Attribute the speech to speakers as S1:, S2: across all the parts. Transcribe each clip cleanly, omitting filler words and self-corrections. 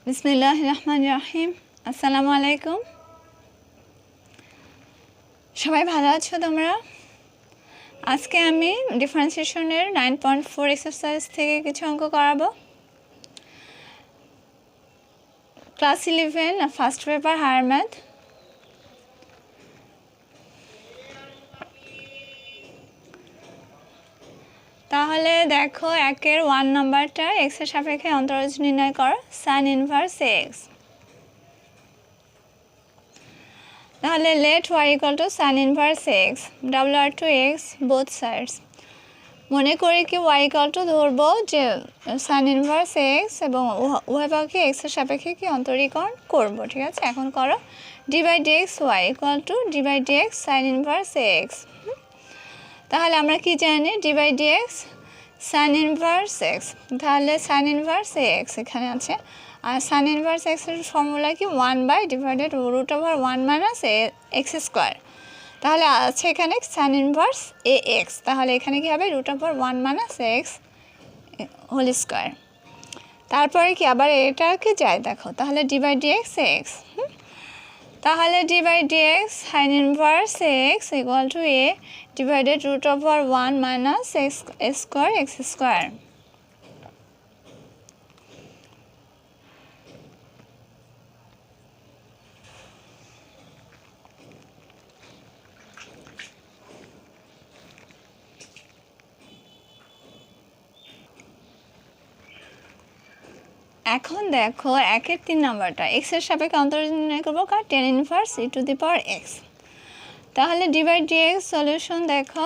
S1: বিসমিল্লাহির রহমানির রহিম। আসসালামু আলাইকুম। সবাই ভালো আছো তোমরা? আজকে আমি ডিফারেন্সিয়েশনের 9.4 এক্সারসাইজ থেকে কিছু অঙ্ক করাবো। Class 11 first paper higher math. তাহলে দেখো একের 1 নাম্বারটা এক্স এর সাপেক্ষে অন্তরজ নির্ণয় করো সাইন ইনভার্স এক্স। তাহলে let y equal to sine inverse x W to x both sides. মনে করি কি y ইকুয়াল টু ধরবো যে সাইন ইনভার্স এক্স এবং উভয় পক্ষে এক্স এর সাপেক্ষে কি অন্তরীকরণ করবো। ঠিক আছে, এখন করো d by d x y equal to d by d x sine inverse x. তাহলে আমরা কি জানি d by d x sine inverse x. তাহলে সাইন ইনভার্স এক্স এখানে আছে, আর সাইন ইনভার্স এক্সের ফর্মুলা কি 1 by divided root over 1 minus x square. তাহলে আছে এখানে সাইন ইনভার্স এ এক্স, তাহলে এখানে কি হবে root over 1 minus x whole square. তারপরে কি আবার এটাকে যায় দেখো, তাহলে d by d x x. তাহলে d by d x sine inverse x equal to a divided root over 1 minus x square x square. এখন দেখো একের 3 নাম্বারটা এক্স এর সাপেক্ষে অন্তরজ নির্ণয় করবো কার tan inverse e to the power x. তাহলে d by d x solution দেখো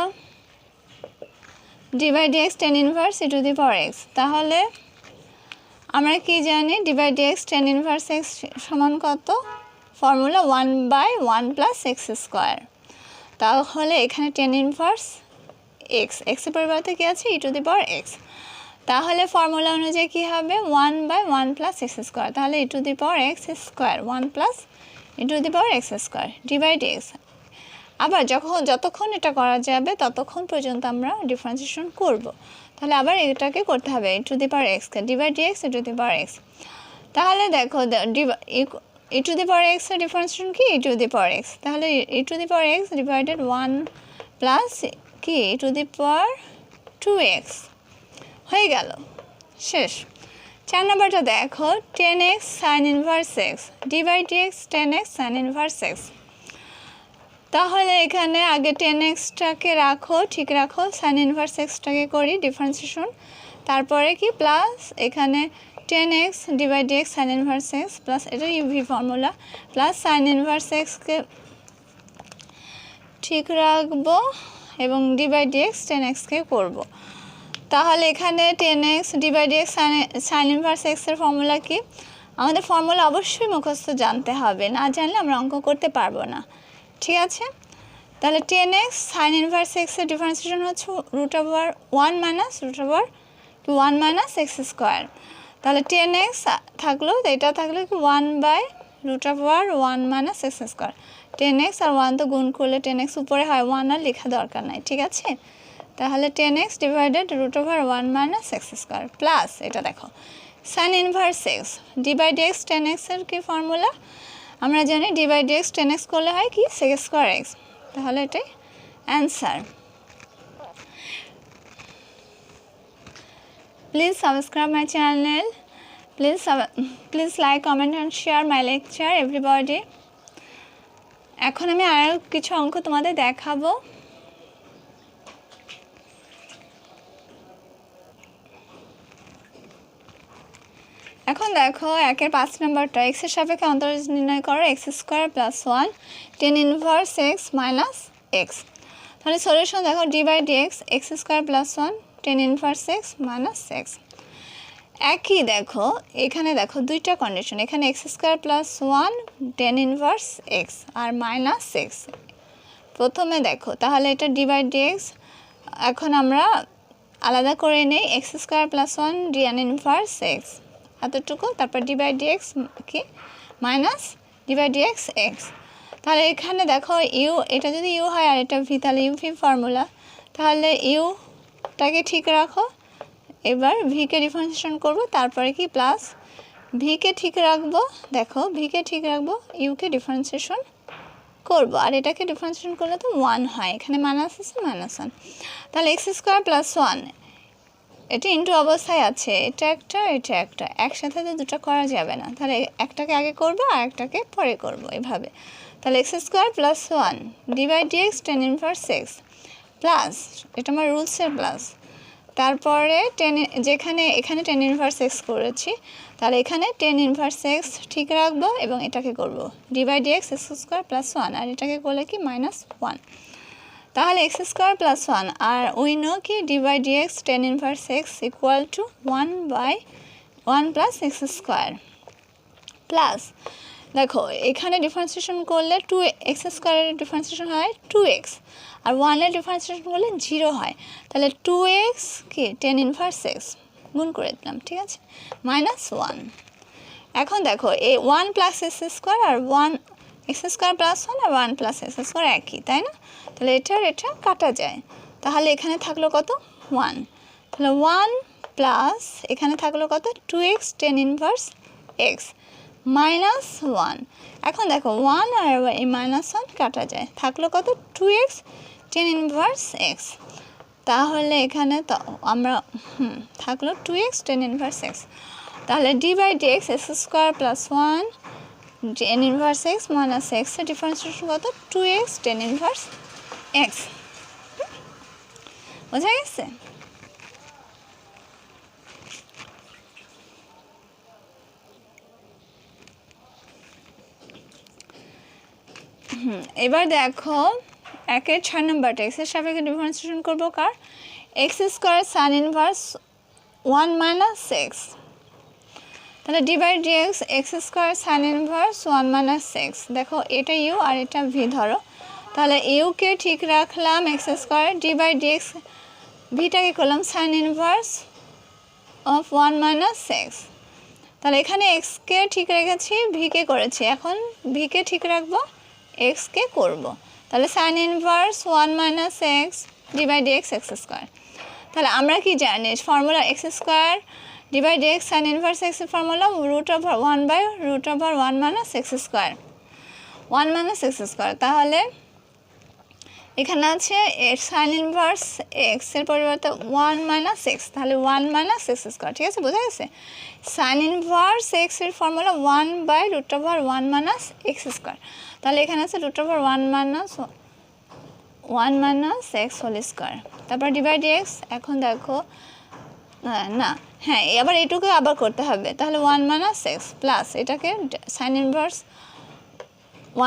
S1: d by d x tan inverse e to the power x. তাহলে আমরা কি জানি d by d x tan inverse x সমান কত, formula 1 by 1 plus x square. তাহলে এখানে টেন ইনভার্স এক্স, এক্সের পরিবর্তে কী আছে e to the power x. তাহলে ফর্মুলা অনুযায়ী কী হবে 1 বাই 1 প্লাস এক্স স্কোয়ার। তাহলে e to the power x square 1 plus e to the power x square d by d x. আবার যতক্ষণ এটা করা যাবে ততক্ষণ পর্যন্ত আমরা ডিফারেন্সিয়েশন করব। তাহলে আবার এটাকে করতে হবে ই টু দি পাওয়ার এক্সকে d by d x e to the power x. তাহলে দেখো ই টু দি পাওয়ার এক্সের ডিফারেন্সিয়েশন কি e to the power x. তাহলে e to the power x divided 1 plus কি e to the power 2x হয়ে গেল, শেষ। 4 নাম্বারটা দেখো 10x sine inverse x d by d x 10x sine inverse x. তাহলে এখানে আগে 10xটাকে রাখো, ঠিক রাখো, সাইন ইনভার্স এক্সটাকে করি ডিফারেন্সিয়েশন। তারপরে কি প্লাস এখানে 10x d by d x sine inverse x plus এটা UV formula plus sine inverse এক্সকে ঠিক রাখবো এবং ডি বাই ডি এক্স 10xকে করবো। তাহলে এখানে 10x d by d x sine inverse এক্সের ফর্মুলা কি, আমাদের ফর্মুলা অবশ্যই মুখস্থ জানতে হবে, না জানলে আমরা অঙ্ক করতে পারবো না। ঠিক আছে, তাহলে 10x সাইন ইনভার্স এক্সের ডিফারেন্সিয়েশন হচ্ছে root over 1 minus root over 1 minus x square. তাহলে 10x থাকলো, এটা থাকলো কি 1 by root over 1 minus x square. 10x আর 1 তো গুণ করলে 10x উপরে হয়, 1 আর লেখা দরকার নাই। ঠিক আছে, তাহলে 10x divided root over 1 minus x square plus এটা দেখো sine inverse x d by d x 10x এর কি ফর্মুলা আমরা জানি d by d x 10x করলে হয় কি সেক স্কোয়ার এক্স। তাহলে এটাই answer. Please subscribe my channel, please like comment and share my lecture everybody. এখন আমি আরও কিছু অঙ্ক তোমাদের দেখাবো। এখন দেখো একের 5 নাম্বারটা এক্স এর সাপেক্ষে অন্তরজ নির্ণয় করো x square plus 1 tan inverse x minus x. তাহলে সলিউশন দেখো d by d x x square plus 1 tan inverse x minus x. একই দেখো এখানে দেখো দুইটা কন্ডিশন, এখানে x square plus 1 tan inverse x আর মাইনাস এক্স। প্রথমে দেখো তাহলে এটা ডি বাই ডি এক্স এখন আমরা আলাদা করে নেই x square plus 1 tan inverse x এতটুকু, তারপর ডি বাই ডি এক্স কি minus d by d x x. তাহলে এখানে দেখো ইউ, এটা যদি ইউ হয় আর এটা ভি, তাহলে ইউ ভি ফর্মুলা, তাহলে ইউটাকে ঠিক রাখো। এবার ভিকে ডিফারেন্সিয়েশন করব, তারপরে কি প্লাস ভিকে ঠিক রাখবো, দেখো ভিকে ঠিক রাখবো, ইউকে ডিফারেন্সিয়েশন করবো, আর এটাকে ডিফারেন্সিয়েশন করলে তো 1 হয়, এখানে মাইনাস আছে -1, তাহলে এক্স স্কোয়ার প্লাস 1 এটা ইনটু অবস্থায় আছে, এটা একটা একসাথে তো দুটো করা যাবে না, তাহলে একটাকে আগে করবো আর একটাকে পরে করবো এভাবে। তাহলে x square plus 1 divide dx tan inverse x plus, এটা আমার রুলসের প্লাস, তারপরে এখানে টেন ইনভার্স এক্স করেছি, তাহলে এখানে টেন ইনভার্স এক্স ঠিক রাখবো এবং এটাকে করব divide d x x square plus 1, আর এটাকে করলে কি -1, তাহলে এক্স স্কোয়ার প্লাস 1, আর উই নো কি divide dx tan inverse x equal to 1/1 plus x square plus, দেখো এখানে ডিফারেন্সিয়েশন করলে এক্স স্কোয়ারের ডিফারেন্সিয়েশন হয় 2x, আর 1-এর ডিফারেন্সিয়েশন করলে 0 হয়, তাহলে 2x কি টেন ইনভার্স এক্স গুণ করে দিলাম, ঠিক আছে, -1। এখন দেখো এই 1 প্লাস এক্স স্কোয়ার আর 1 এক্স স্কোয়ার প্লাস 1 আর 1 প্লাস এক্স স্কোয়ার একই, তাই না? তাহলে এটা কাটা যায়, তাহলে এখানে থাকলো কত 1, তাহলে 1 প্লাস এখানে থাকলো কত 2x টেন ইনভার্স এক্স -1। এখন দেখো 1 আর এই -1 কাটা যায়, থাকলো কত 2x টেন ইনভার্স এক্স, তাহলে এখানে তো আমরা থাকলো 2x টেন ইনভার্স এক্স, তাহলে d by dx x square plus 1 tan inverse x minus x এর ডিফারেন্সিয়েশন কত 2x টেন ইনভার্স এক্স, বোঝা গেছে? এবার দেখো 6 নম্বরটা এক্সের সাপেক্ষে ডিফারেন্সিয়েশন করবো কার, x square sine inverse 1 minus x, তাহলে divide d x x square sine inverse 1 minus x, দেখো এটা ইউ আর এটা ভি ধরো, তাহলে ইউকে ঠিক রাখলাম এক্স স্কোয়ার ডিভাইড ডিএক্স, ভিটাকে করলাম sign inverse of 1 minus x, তাহলে এখানে এক্সকে ঠিক রেখেছি, ভিকে করেছি, এখন ভিকে ঠিক রাখবো, এক্সকে করব, তাহলে sine inverse 1 minus x divide x x square, তাহলে আমরা কি জানি formula x square divide x sine inverse এক্সের formula √1/√1 minus x square, 1 minus x square, তাহলে এখানে আছে সাইন ইনভার্স এক্সের পরিবর্তে 1 মাইনাস এক্স, তাহলে 1 মাইনাস এক্স স্কোয়ার, ঠিক আছে, বোঝা গেছে? সাইন ইনভার্স এক্সের ফর্মুলা 1/√1 মাইনাস এক্স স্কোয়ার, তাহলে এখানে আছে √1 মাইনাস এক্স হোল স্কোয়ার, তারপর ডিভাইড এক্স, এখন দেখো না হ্যাঁ আবার এটুকু আবার করতে হবে, তাহলে 1 মাইনাস এক্স প্লাস এটাকে সাইন ইনভার্স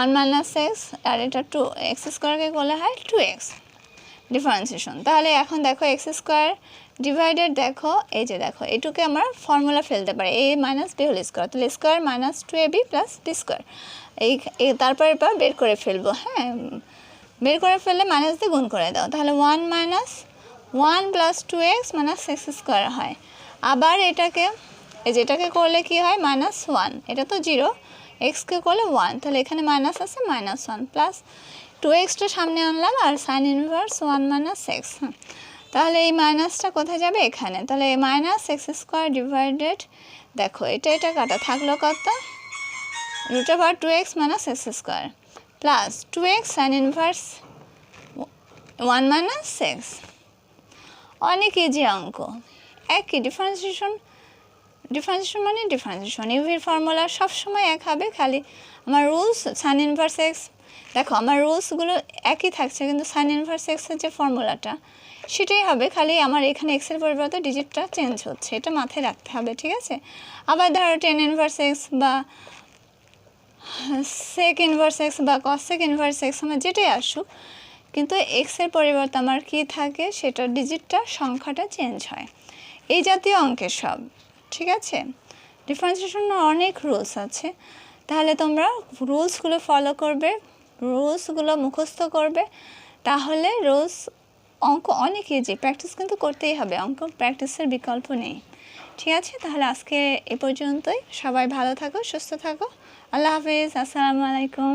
S1: 1 মাইনাস এক্স, আর এটা 2 এক্স স্কোয়ারকে বলা হয় 2x ডিফারেন্সিয়েশন, তাহলে এখন দেখো এক্স স্কোয়ার ডিভাইডেড, দেখো এই যে দেখো এটুকে আমরা ফর্মুলা ফেলতে পারি a minus B whole square, তাহলে square minus 2ab plus B square, তারপর বের করে ফেলবো, হ্যাঁ বের করে ফেললে মাইনাস দিয়ে গুণ করে দাও, তাহলে 1 minus 1 plus 2x minus x square হয়, আবার এটাকে যেটাকে করলে কি হয় -1, এটা তো 0, এক্সকে করলে 1, তাহলে এখানে মাইনাস আছে -1 প্লাস 2xটা সামনে আনলাম আর সাইন ইনভার্স 1 মাইনাস এক্স, তাহলে এই মাইনাসটা কোথায় যাবে এখানে, তাহলে মাইনাস এক্স স্কোয়ার ডিভাইডেড, দেখো এটা কাটা থাকলো কত √2x minus x square plus 2x sign inverse 1 minus x, অনেক ইজি অঙ্ক, একই ডিফারেন্সিয়েশন মানে ডিফারেন্সিয়েশন, ইউভির ফর্মুলা সবসময় এক হবে, খালি আমার রুলস সাইন ইনভার্স এক্স, দেখো আমার রুলসগুলো একই থাকছে, কিন্তু সাইন ইনভার্স এক্সের যে ফর্মুলাটা সেটাই হবে, খালি আমার এখানে এক্সের পরিবর্তে ডিজিটটা চেঞ্জ হচ্ছে, এটা মাথায় রাখতে হবে, ঠিক আছে? আবার ধরো টেন ইনভার্স এক্স বা সেক ইনভার্স এক্স বা কসেক ইনভার্স এক্স আমার যেটাই আসুক, কিন্তু এক্সের পরিবর্তে আমার কি থাকে সেটা ডিজিটটা সংখ্যাটা চেঞ্জ হয়, এই জাতীয় অঙ্কের সব, ঠিক আছে? ডিফারেন্সিয়েশনের অনেক রুলস আছে, তাহলে তোমরা রুলসগুলো ফলো করবে, রুলসগুলো মুখস্থ করবে, তাহলে অঙ্ক অনেক ইজি, প্র্যাকটিস কিন্তু করতেই হবে, অঙ্ক প্র্যাকটিসের বিকল্প নেই, ঠিক আছে? তাহলে আজকে এ পর্যন্তই, সবাই ভালো থাকো, সুস্থ থাকো, আল্লাহ হাফিজ, আসসালামু আলাইকুম।